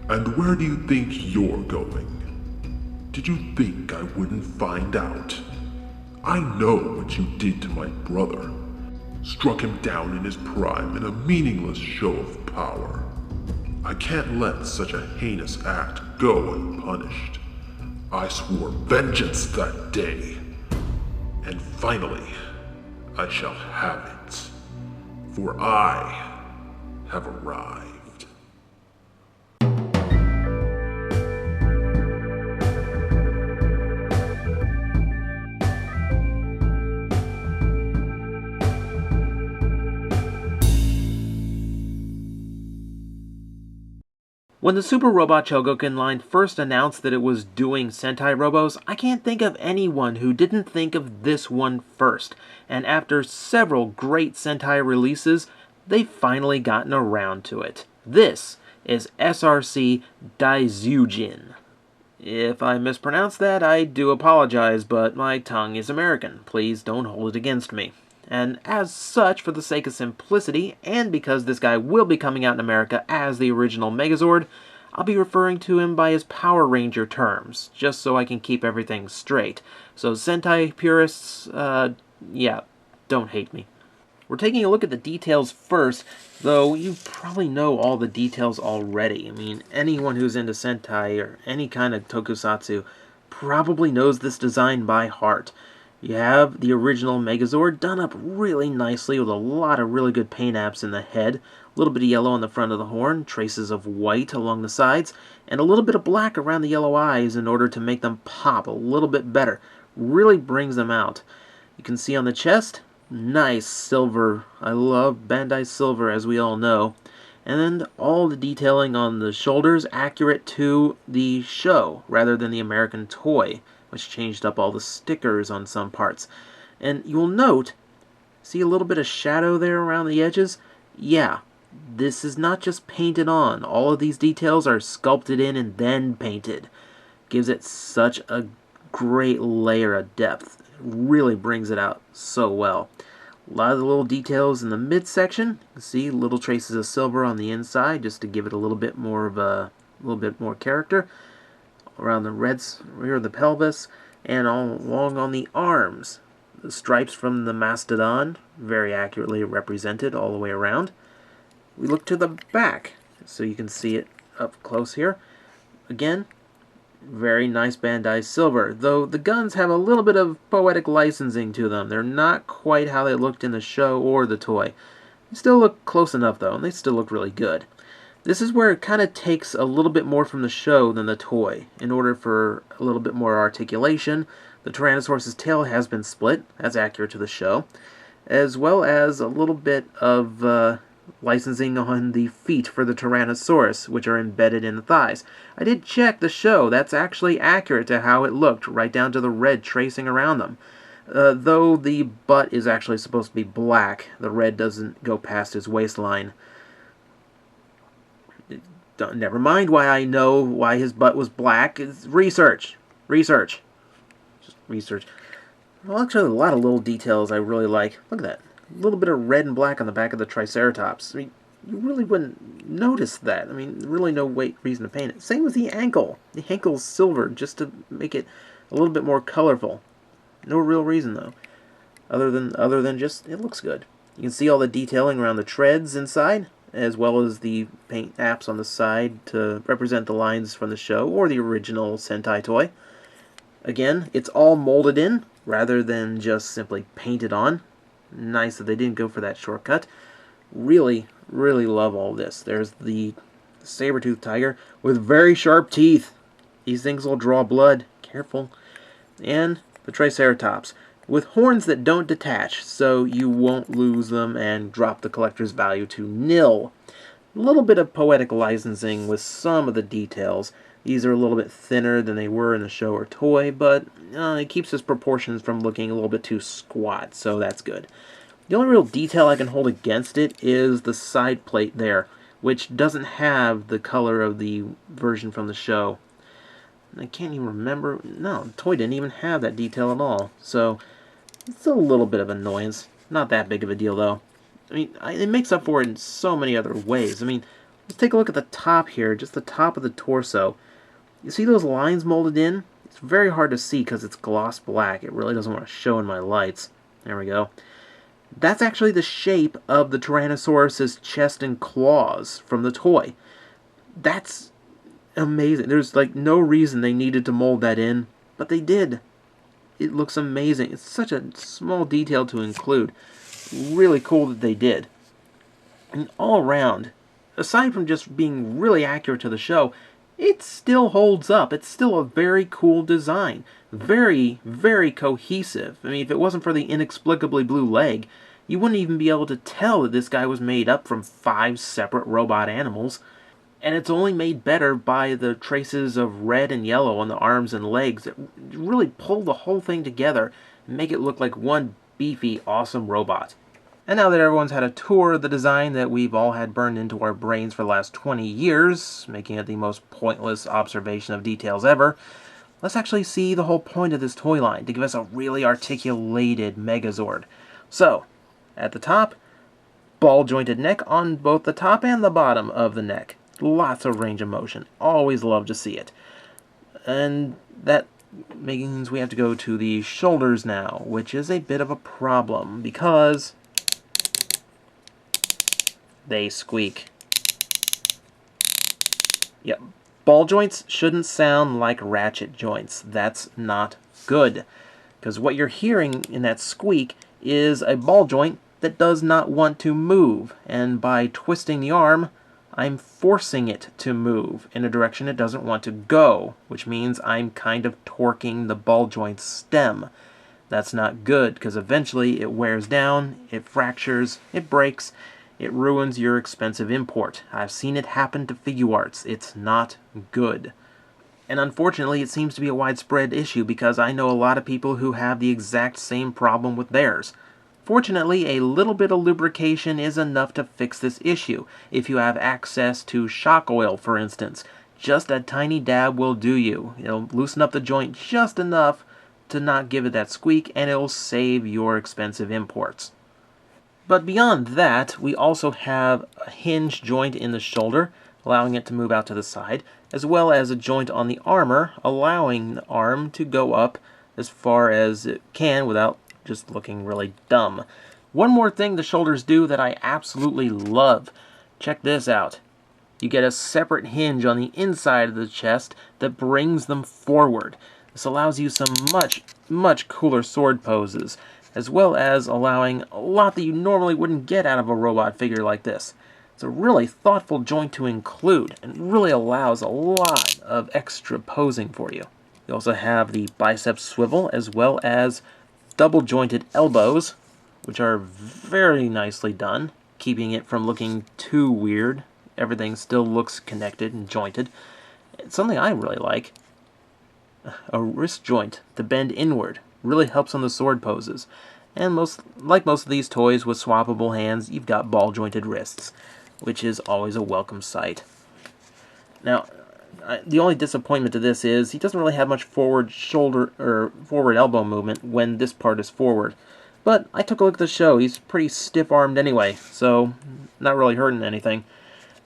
And where do you think you're going? Did you think I wouldn't find out? I know what you did to my brother. Struck him down in his prime in a meaningless show of power. I can't let such a heinous act go unpunished. I swore vengeance that day. And finally, I shall have it. For I have arrived. When the Super Robot Chogokin line first announced that it was doing Sentai Robos, I can't think of anyone who didn't think of this one first, and after several great Sentai releases, they've finally gotten around to it. This is SRC Daizyujin. If I mispronounce that, I do apologize, but my tongue is American. Please don't hold it against me. And as such, for the sake of simplicity, and because this guy will be coming out in America as the original Megazord, I'll be referring to him by his Power Ranger terms, just so I can keep everything straight. So Sentai purists, yeah, don't hate me. We're taking a look at the details first, though you probably know all the details already. I mean, anyone who's into Sentai or any kind of tokusatsu probably knows this design by heart. You have the original Megazord done up really nicely with a lot of really good paint apps in the head, a little bit of yellow on the front of the horn, traces of white along the sides, and a little bit of black around the yellow eyes in order to make them pop a little bit better. Really brings them out. You can see on the chest, nice silver. I love Bandai silver, as we all know. And then all the detailing on the shoulders accurate to the show rather than the American toy, which changed up all the stickers on some parts. And you'll note, see a little bit of shadow there around the edges? Yeah, this is not just painted on. All of these details are sculpted in and then painted. Gives it such a great layer of depth. It really brings it out so well. A lot of the little details in the midsection. You can see little traces of silver on the inside just to give it a little bit more of character. Around the rear of the pelvis, and all along on the arms. The stripes from the mastodon, very accurately represented all the way around. We look to the back, so you can see it up close here. Again, very nice Bandai silver, though the guns have a little bit of poetic licensing to them. They're not quite how they looked in the show or the toy. They still look close enough, though, and they still look really good. This is where it kind of takes a little bit more from the show than the toy. In order for a little bit more articulation, the Tyrannosaurus's tail has been split, as accurate to the show, as well as a little bit of licensing on the feet for the Tyrannosaurus, which are embedded in the thighs. I did check the show. That's actually accurate to how it looked, right down to the red tracing around them. Though the butt is actually supposed to be black, the red doesn't go past his waistline. Never mind why I know why his butt was black. It's research. Just research. Well, actually, a lot of little details I really like. Look at that. A little bit of red and black on the back of the Triceratops. I mean, you really wouldn't notice that. I mean, really no reason to paint it. Same with the ankle. The ankle's silver, just to make it a little bit more colorful. No real reason, though. Other than just, it looks good. You can see all the detailing around the treads inside, as well as the paint apps on the side to represent the lines from the show or the original Sentai toy. Again, it's all molded in rather than just simply painted on. Nice that they didn't go for that shortcut. Really, really love all this. There's the Saber-Tooth Tiger with very sharp teeth. These things will draw blood. Careful. And the Triceratops with horns that don't detach, so you won't lose them and drop the collector's value to nil. A little bit of poetic licensing with some of the details. These are a little bit thinner than they were in the show or toy, but it keeps his proportions from looking a little bit too squat, so that's good. The only real detail I can hold against it is the side plate there, which doesn't have the color of the version from the show. I can't even remember. No, the toy didn't even have that detail at all, so it's a little bit of annoyance. Not that big of a deal, though. I mean, it makes up for it in so many other ways. I mean, Let's take a look at the top here, just the top of the torso. You see those lines molded in? It's very hard to see because it's gloss black. It really doesn't want to show in my lights. There we go. That's actually the shape of the Tyrannosaurus's chest and claws from the toy. That's amazing. There's like no reason they needed to mold that in, but they did. It looks amazing. It's such a small detail to include. Really cool that they did. And all around, aside from just being really accurate to the show, it still holds up. It's still a very cool design. Very, very cohesive. I mean, if it wasn't for the inexplicably blue leg, you wouldn't even be able to tell that this guy was made up from 5 separate robot animals. And it's only made better by the traces of red and yellow on the arms and legs that really pull the whole thing together and make it look like one beefy, awesome robot. And now that everyone's had a tour of the design that we've all had burned into our brains for the last 20 years, making it the most pointless observation of details ever, let's actually see the whole point of this toy line to give us a really articulated Megazord. So, at the top, ball-jointed neck on both the top and the bottom of the neck. Lots of range of motion. Always love to see it. And that means we have to go to the shoulders now, which is a bit of a problem because they squeak. Yep. Ball joints shouldn't sound like ratchet joints. That's not good. Because what you're hearing in that squeak is a ball joint that does not want to move. And by twisting the arm, I'm forcing it to move in a direction it doesn't want to go, which means I'm kind of torquing the ball joint's stem. That's not good, because eventually it wears down, it fractures, it breaks, it ruins your expensive import. I've seen it happen to Figuarts. It's not good. And unfortunately, it seems to be a widespread issue because I know a lot of people who have the exact same problem with theirs. Fortunately, a little bit of lubrication is enough to fix this issue. If you have access to shock oil, for instance, just a tiny dab will do you. It'll loosen up the joint just enough to not give it that squeak, and it'll save your expensive imports. But beyond that, we also have a hinge joint in the shoulder, allowing it to move out to the side, as well as a joint on the armor, allowing the arm to go up as far as it can without just looking really dumb. One more thing the shoulders do that I absolutely love. Check this out. You get a separate hinge on the inside of the chest that brings them forward. This allows you some much cooler sword poses, as well as allowing a lot that you normally wouldn't get out of a robot figure like this. It's a really thoughtful joint to include, and really allows a lot of extra posing for you. You also have the bicep swivel, as well as double jointed elbows, which are very nicely done, keeping it from looking too weird. Everything still looks connected and jointed. It's something I really like. A wrist joint to bend inward really helps on the sword poses. And like most of these toys with swappable hands, you've got ball jointed wrists, which is always a welcome sight. Now, the only disappointment to this is he doesn't really have much forward shoulder or forward elbow movement when this part is forward. But I took a look at the show. He's pretty stiff-armed anyway, so not really hurting anything.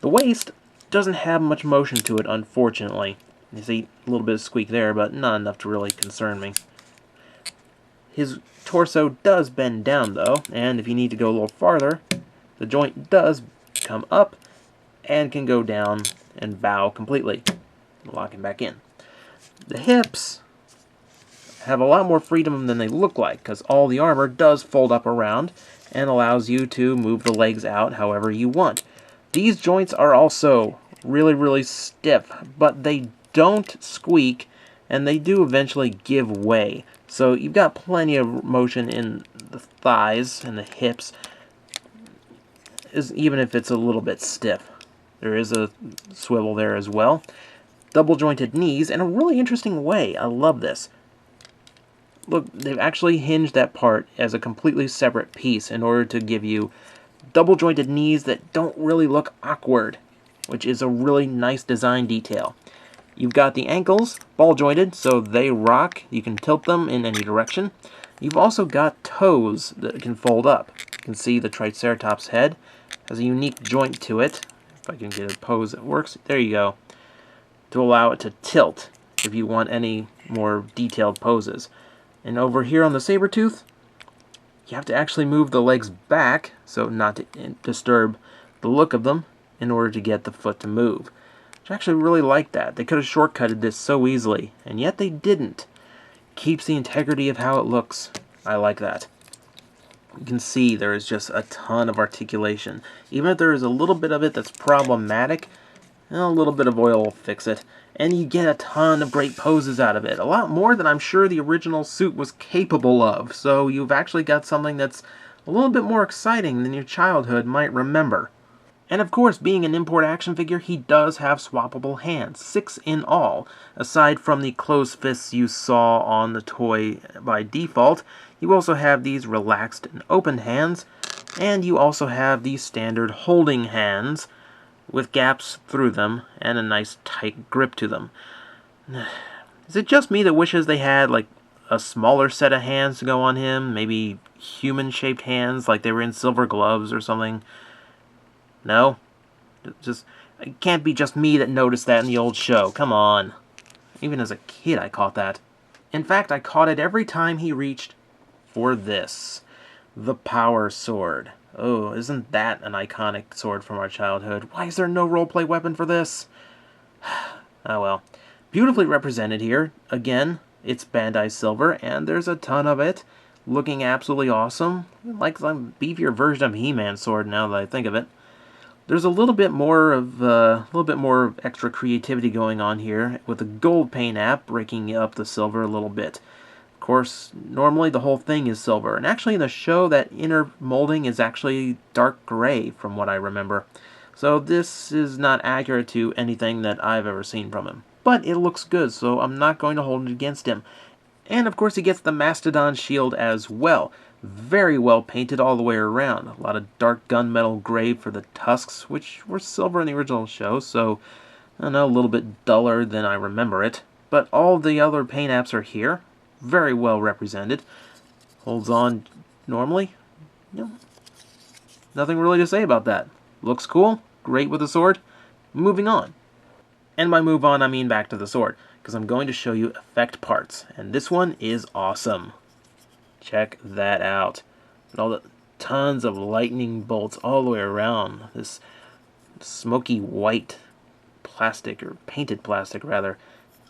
The waist doesn't have much motion to it, unfortunately. You see a little bit of squeak there, but not enough to really concern me. His torso does bend down, though, and if you need to go a little farther, the joint does come up and can go down and bow completely, locking back in. The hips have a lot more freedom than they look like, because all the armor does fold up around and allows you to move the legs out however you want. These joints are also really stiff, but they don't squeak, and they do eventually give way. So you've got plenty of motion in the thighs and the hips, even if it's a little bit stiff. There is a swivel there as well. Double jointed knees in a really interesting way. I love this. Look, they've actually hinged that part as a completely separate piece in order to give you double jointed knees that don't really look awkward, which is a really nice design detail. You've got the ankles ball jointed, so they rock. You can tilt them in any direction. You've also got toes that can fold up. You can see the Triceratops head has a unique joint to it. if I can get a pose that works. There you go. To allow it to tilt if you want any more detailed poses. And over here on the Saber-Tooth, you have to actually move the legs back so not to disturb the look of them in order to get the foot to move. Which I actually really like that. They could have shortcutted this so easily, and yet they didn't. Keeps the integrity of how it looks. I like that. You can see there is just a ton of articulation. Even if there is a little bit of it that's problematic, a little bit of oil will fix it. And you get a ton of great poses out of it. A lot more than I'm sure the original suit was capable of. So you've actually got something that's a little bit more exciting than your childhood might remember. And of course, being an import action figure, he does have swappable hands, 6 in all. Aside from the closed fists you saw on the toy by default, you also have these relaxed and open hands, and you also have these standard holding hands with gaps through them and a nice tight grip to them. Is it just me that wishes they had like a smaller set of hands to go on him? Maybe human-shaped hands like they were in Silver Gloves or something? No? It can't be just me that noticed that in the old show. Come on. Even as a kid, I caught that. In fact, I caught it every time he reached for this. The Power Sword. Oh, isn't that an iconic sword from our childhood? Why is there no roleplay weapon for this? Oh well. Beautifully represented here. Again, it's Bandai Silver, and there's a ton of it. Looking absolutely awesome. Like some beefier version of He-Man's sword now that I think of it. There's a little bit more extra creativity going on here with the gold paint app breaking up the silver a little bit. Of course, normally the whole thing is silver, and actually in the show that inner molding is actually dark gray from what I remember. So this is not accurate to anything that I've ever seen from him. But it looks good, so I'm not going to hold it against him. And of course he gets the Mastodon shield as well. Very well painted all the way around. A lot of dark gunmetal gray for the tusks, which were silver in the original show, so I don't know, a little bit duller than I remember it. But all the other paint apps are here. Very well represented. Holds on normally. Nothing really to say about that. Looks cool. Great with the sword. Moving on. And by move on, I mean back to the sword, because I'm going to show you effect parts. And this one is awesome. Check that out. And all the tons of lightning bolts all the way around. This smoky white plastic, or painted plastic rather.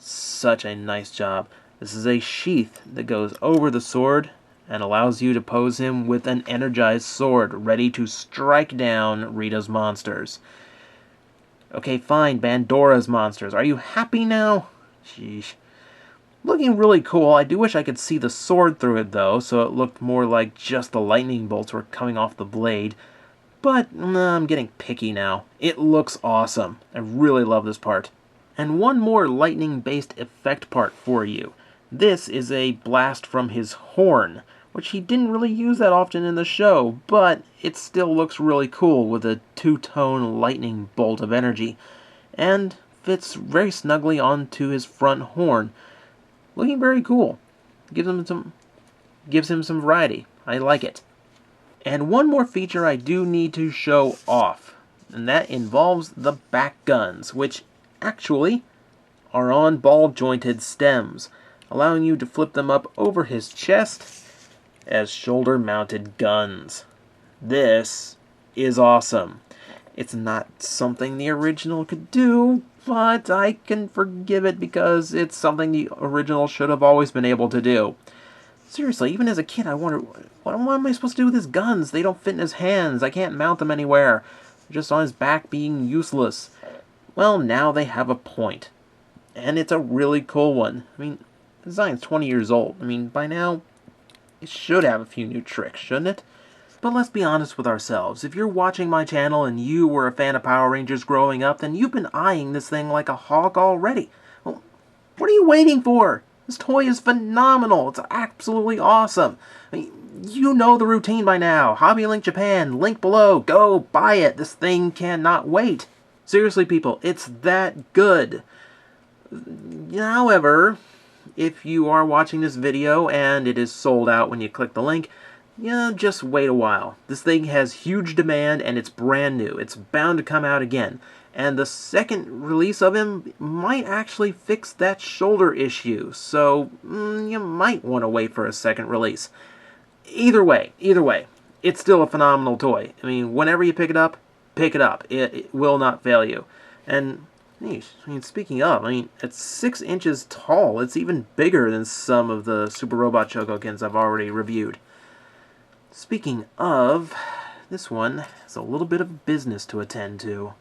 Such a nice job. This is a sheath that goes over the sword and allows you to pose him with an energized sword ready to strike down Rita's monsters. Okay, fine, Bandora's monsters. Are you happy now? Sheesh. Looking really cool. I do wish I could see the sword through it, though, so it looked more like just the lightning bolts were coming off the blade. But I'm getting picky now. It looks awesome. I really love this part. And one more lightning-based effect part for you. This is a blast from his horn, which he didn't really use that often in the show, but it still looks really cool with a two-tone lightning bolt of energy, and fits very snugly onto his front horn. Looking very cool. Gives him some variety. I like it. And one more feature I do need to show off, and that involves the back guns, which actually are on ball-jointed stems, allowing you to flip them up over his chest as shoulder-mounted guns. This is awesome. It's not something the original could do, but I can forgive it because it's something the original should have always been able to do. Seriously, even as a kid, I wondered, what am I supposed to do with his guns? They don't fit in his hands. I can't mount them anywhere. They're just on his back being useless. Well, now they have a point. And it's a really cool one. I mean, the design's 20 years old. I mean, by now, it should have a few new tricks, shouldn't it? But let's be honest with ourselves. If you're watching my channel and you were a fan of Power Rangers growing up, then you've been eyeing this thing like a hawk already. Well, what are you waiting for? This toy is phenomenal. It's absolutely awesome. I mean, you know the routine by now. Hobby Link Japan, link below. Go buy it. This thing cannot wait. Seriously, people, it's that good. However, if you are watching this video and it is sold out when you click the link, Yeah, just wait a while. This thing has huge demand and it's brand new. It's bound to come out again. And the second release of him might actually fix that shoulder issue. So, you might want to wait for a second release. Either way, it's still a phenomenal toy. I mean, whenever you pick it up, pick it up. It will not fail you. And, speaking of, it's 6 inches tall. It's even bigger than some of the Super Robot Chogokins I've already reviewed. Speaking of, this one has a little bit of business to attend to.